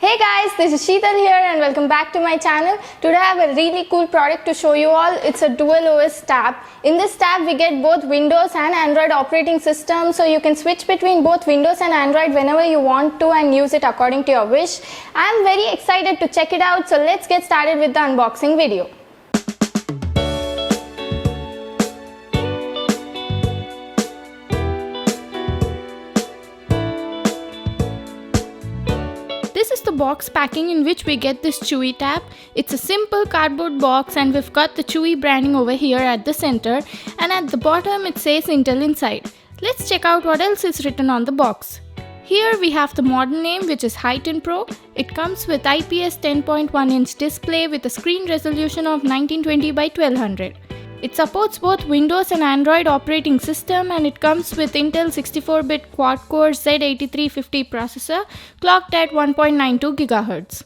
Hey guys, this is Sheetal here and welcome back to my channel. Today I have a really cool product to show you all. It's a dual OS tab. In this tab we get both Windows and Android operating system, so you can switch between both Windows and Android whenever you want to and use it according to your wish. I'm very excited to check it out, so let's get started with the unboxing video. This is the box packing in which we get this Chewy tab. It's a simple cardboard box and we've got the Chewy branding over here at the center, and at the bottom it says Intel inside. Let's check out what else is written on the box. Here we have the model name, which is Hi-10 Pro. It comes with IPS 10.1 inch display with a screen resolution of 1920 by 1200. It supports both Windows and Android operating system, and it comes with Intel 64-bit quad-core Z8350 processor clocked at 1.92 GHz.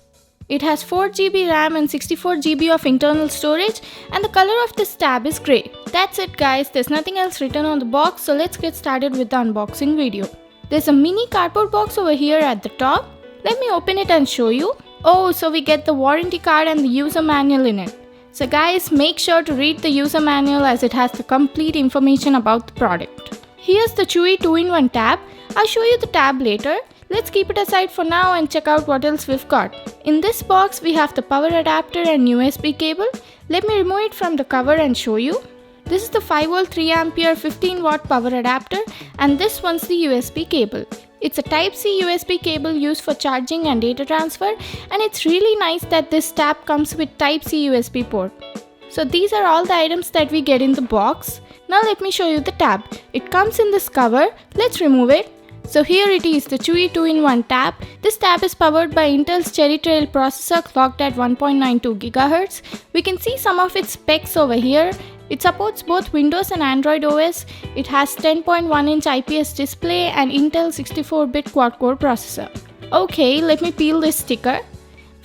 It has 4GB RAM and 64GB of internal storage, and the color of this tab is grey. That's it guys, there's nothing else written on the box, so let's get started with the unboxing video. There's a mini cardboard box over here at the top. Let me open it and show you. Oh, so we get the warranty card and the user manual in it. So guys, make sure to read the user manual as it has the complete information about the product. Here's the Chewy 2-in-1 tab. I'll show you the tab later. Let's keep it aside for now and check out what else we've got. In this box we have the power adapter and USB cable. Let me remove it from the cover and show you. This is the 5V 3A 15W power adapter, and this one's the USB cable. It's a Type-C USB cable used for charging and data transfer, and it's really nice that this tab comes with Type-C USB port. So these are all the items that we get in the box. Now let me show you the tab. It comes in this cover. Let's remove it. So here it is, the Chewy 2-in-1 tab. This tab is powered by Intel's Cherry Trail processor clocked at 1.92 GHz. We can see some of its specs over here. It supports both Windows and Android OS. It has 10.1 inch IPS display and Intel 64-bit quad-core processor. Okay, let me peel this sticker.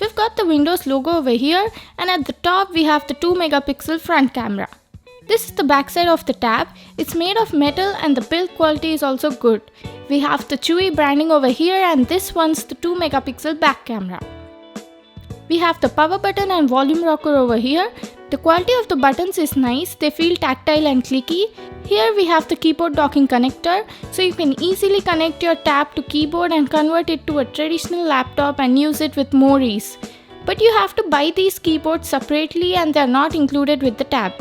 We've got the Windows logo over here, and at the top we have the 2-megapixel front camera. This is the backside of the tab. It's made of metal and the build quality is also good. We have the Chewy branding over here, and this one's the 2-megapixel back camera. We have the power button and volume rocker over here. The quality of the buttons is nice, they feel tactile and clicky. Here we have the keyboard docking connector, so you can easily connect your tab to keyboard and convert it to a traditional laptop and use it with more ease. But you have to buy these keyboards separately and they are not included with the tab.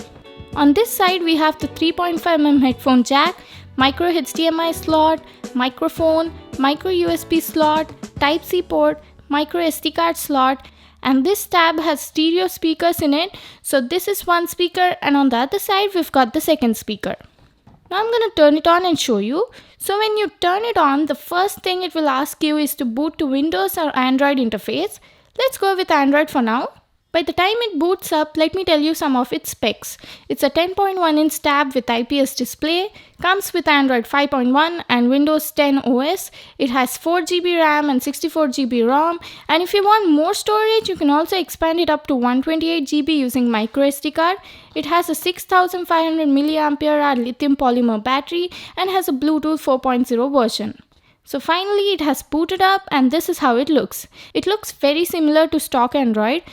On this side we have the 3.5mm headphone jack, micro HDMI slot, microphone, micro USB slot, Type-C port, micro SD card slot, and this tab has stereo speakers in it. So this is one speaker, and on the other side we've got the second speaker. Now I'm gonna turn it on and show you. So when you turn it on, the first thing it will ask you is to boot to Windows or Android interface. Let's go with Android for now. By the time it boots up, let me tell you some of its specs. It's a 10.1 inch tab with IPS display, comes with Android 5.1 and Windows 10 OS. It has 4GB RAM and 64GB ROM, and if you want more storage, you can also expand it up to 128GB using micro SD card. It has a 6500 mAh lithium polymer battery and has a Bluetooth 4.0 version. So finally it has booted up, and this is how it looks. It looks very similar to stock Android.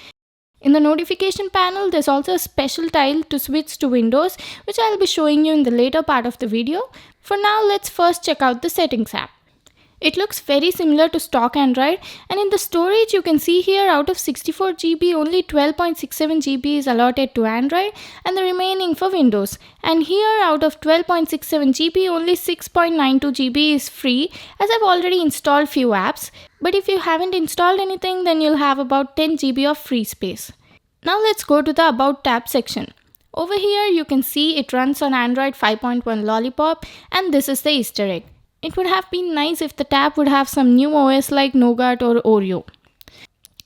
In the notification panel, there's also a special tile to switch to Windows, which I'll be showing you in the later part of the video. For now, let's first check out the settings app. It looks very similar to stock Android, and in the storage you can see here out of 64GB only 12.67GB is allotted to Android and the remaining for Windows. And here out of 12.67GB only 6.92GB is free, as I've already installed few apps. But if you haven't installed anything, then you'll have about 10GB of free space. Now let's go to the About tab section. Over here you can see it runs on Android 5.1 Lollipop, and this is the Easter egg. It would have been nice if the tab would have some new OS like Nougat or Oreo.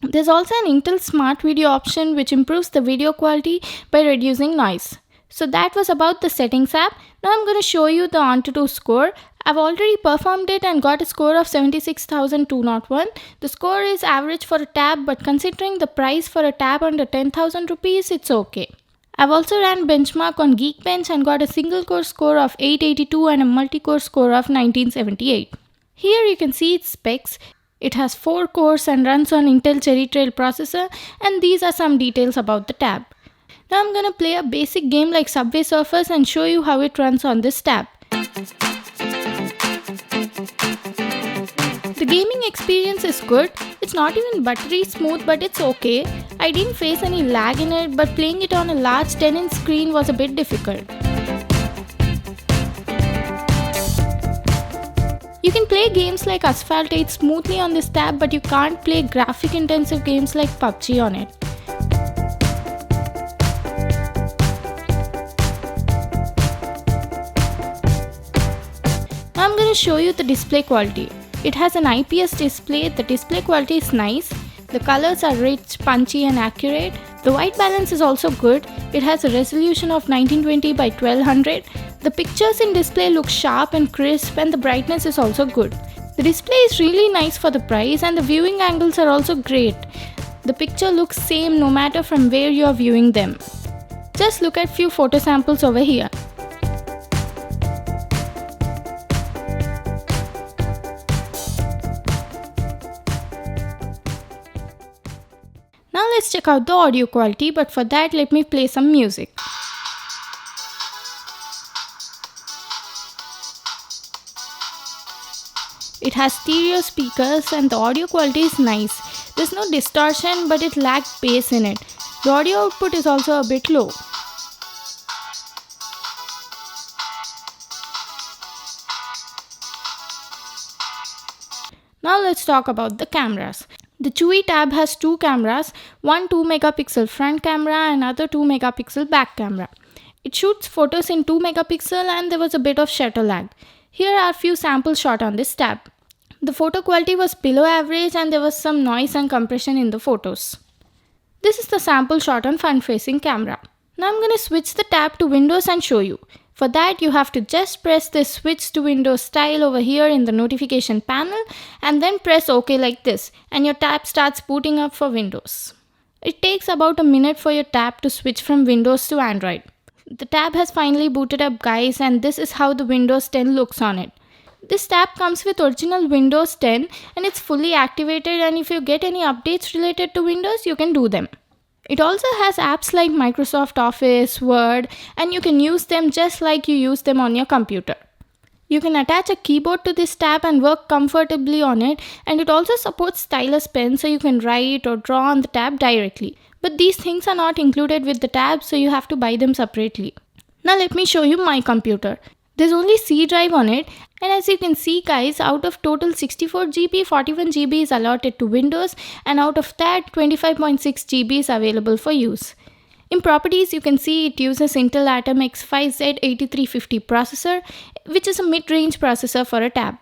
There's also an Intel Smart Video option which improves the video quality by reducing noise. So that was about the settings app. Now I'm going to show you the AnTuTu score. I've already performed it and got a score of 76,201. The score is average for a tab, but considering the price for a tab under 10,000 rupees, it's okay. I've also ran benchmark on Geekbench and got a single core score of 882 and a multi-core score of 1978. Here you can see its specs. It has 4 cores and runs on Intel Cherry Trail processor, and these are some details about the tab. Now I'm gonna play a basic game like Subway Surfers and show you how it runs on this tab. The gaming experience is good. It's not even buttery smooth, but it's okay. I didn't face any lag in it, but playing it on a large 10-inch screen was a bit difficult. You can play games like Asphalt 8 smoothly on this tab, but you can't play graphic intensive games like PUBG on it. Now I'm going to show you the display quality. It has an IPS display. The display quality is nice. The colors are rich, punchy and accurate. The white balance is also good. It has a resolution of 1920 by 1200. The pictures in display look sharp and crisp, and the brightness is also good. The display is really nice for the price, and the viewing angles are also great. The picture looks same no matter from where you are viewing them. Just look at few photo samples over here. Now let's check out the audio quality, but for that let me play some music. It has stereo speakers and the audio quality is nice. There's no distortion, but it lacks bass in it. The audio output is also a bit low. Now let's talk about the cameras. The Chewy tab has 2 cameras, one 2 megapixel front camera and other 2 megapixel back camera. It shoots photos in 2 megapixel and there was a bit of shutter lag. Here are few sample shots on this tab. The photo quality was below average and there was some noise and compression in the photos. This is the sample shot on front-facing camera. Now I'm going to switch the tab to Windows and show you. For that you have to just press the switch to Windows tile over here in the notification panel and then press OK like this, and your tab starts booting up for Windows. It takes about a minute for your tab to switch from Windows to Android. The tab has finally booted up guys, and this is how the Windows 10 looks on it. This tab comes with original Windows 10 and it's fully activated, and if you get any updates related to Windows you can do them. It also has apps like Microsoft Office, Word, and you can use them just like you use them on your computer. You can attach a keyboard to this tab and work comfortably on it, and it also supports stylus pens so you can write or draw on the tab directly. But these things are not included with the tab, so you have to buy them separately. Now let me show you my computer. There's only C drive on it, and as you can see guys, out of total 64 GB, 41 GB is allotted to Windows, and out of that 25.6 GB is available for use. In properties you can see it uses Intel Atom X5Z8350 processor, which is a mid-range processor for a tab.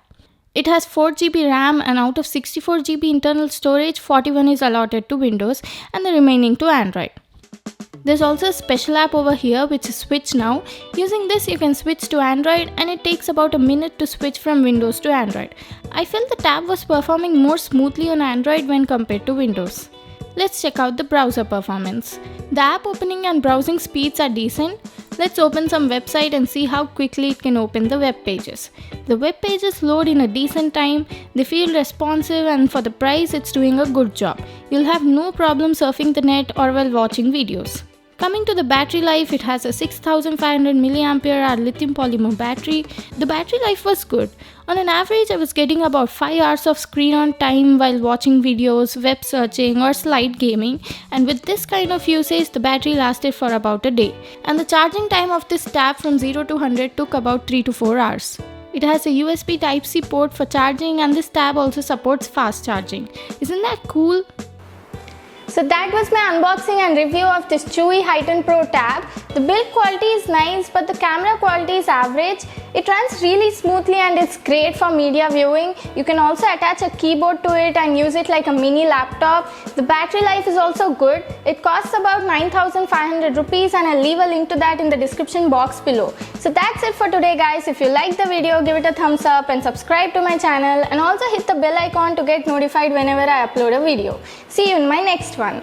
It has 4 GB RAM, and out of 64 GB internal storage, 41 is allotted to Windows and the remaining to Android. There's also a special app over here which is Switch Now. Using this you can switch to Android, and it takes about a minute to switch from Windows to Android. I felt the tab was performing more smoothly on Android when compared to Windows. Let's check out the browser performance. The app opening and browsing speeds are decent. Let's open some website and see how quickly it can open the web pages. The web pages load in a decent time, they feel responsive, and for the price it's doing a good job. You'll have no problem surfing the net or while watching videos. Coming to the battery life, it has a 6500 mAh lithium polymer battery. The battery life was good. On an average, I was getting about 5 hours of screen on time while watching videos, web searching or slide gaming, and with this kind of usage, the battery lasted for about a day. And the charging time of this tab from 0 to 100 took about 3 to 4 hours. It has a USB Type-C port for charging, and this tab also supports fast charging. Isn't that cool? So that was my unboxing and review of this Chewy Hi-10 Pro tab. The build quality is nice, but the camera quality is average. It runs really smoothly and it's great for media viewing. You can also attach a keyboard to it and use it like a mini laptop. The battery life is also good. It costs about 9,500 rupees, and I'll leave a link to that in the description box below. So that's it for today guys. If you liked the video, give it a thumbs up and subscribe to my channel, and also hit the bell icon to get notified whenever I upload a video. See you in my next one.